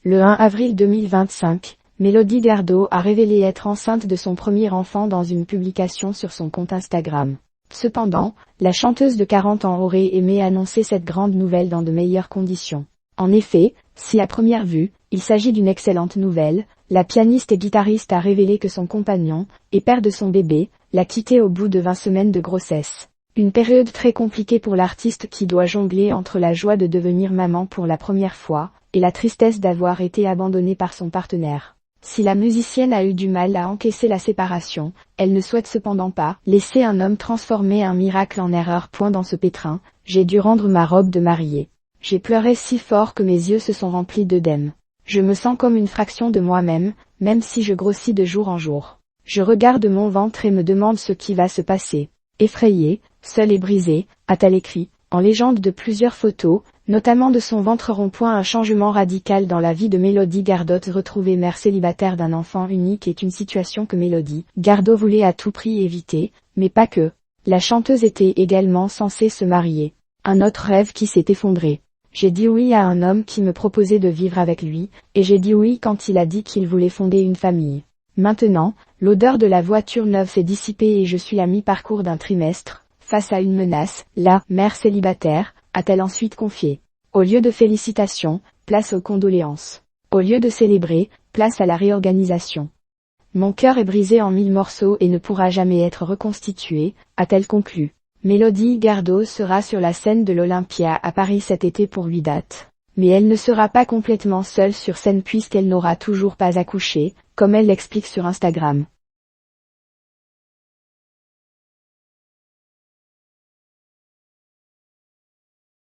Le 1 avril 2025, Mélodie Gardot a révélé être enceinte de son premier enfant dans une publication sur son compte Instagram. Cependant, la chanteuse de 40 ans aurait aimé annoncer cette grande nouvelle dans de meilleures conditions. En effet, si à première vue, il s'agit d'une excellente nouvelle, la pianiste et guitariste a révélé que son compagnon, et père de son bébé, l'a quittée au bout de 20 semaines de grossesse. Une période très compliquée pour l'artiste qui doit jongler entre la joie de devenir maman pour la première fois, et la tristesse d'avoir été abandonnée par son partenaire. Si la musicienne a eu du mal à encaisser la séparation, elle ne souhaite cependant pas laisser un homme transformer un miracle en erreur. Dans ce pétrin, j'ai dû rendre ma robe de mariée. J'ai pleuré si fort que mes yeux se sont remplis d'œdème. Je me sens comme une fraction de moi-même, même si je grossis de jour en jour. Je regarde mon ventre et me demande ce qui va se passer. Effrayée, seule et brisée, a-t-elle écrit, en légende de plusieurs photos, notamment de son ventre rond. Un changement radical dans la vie de Mélodie Gardot. Retrouver mère célibataire d'un enfant unique est une situation que Mélodie Gardot voulait à tout prix éviter, mais pas que. La chanteuse était également censée se marier. Un autre rêve qui s'est effondré. J'ai dit oui à un homme qui me proposait de vivre avec lui, et j'ai dit oui quand il a dit qu'il voulait fonder une famille. Maintenant, l'odeur de la voiture neuve s'est dissipée et je suis à mi-parcours d'un trimestre, face à une menace. La mère célibataire, a-t-elle ensuite confié. Au lieu de félicitations, place aux condoléances. Au lieu de célébrer, place à la réorganisation. Mon cœur est brisé en 1000 morceaux et ne pourra jamais être reconstitué, a-t-elle conclu. Mélodie Gardot sera sur la scène de l'Olympia à Paris cet été pour 8 dates. Mais elle ne sera pas complètement seule sur scène puisqu'elle n'aura toujours pas accouché, comme elle l'explique sur Instagram.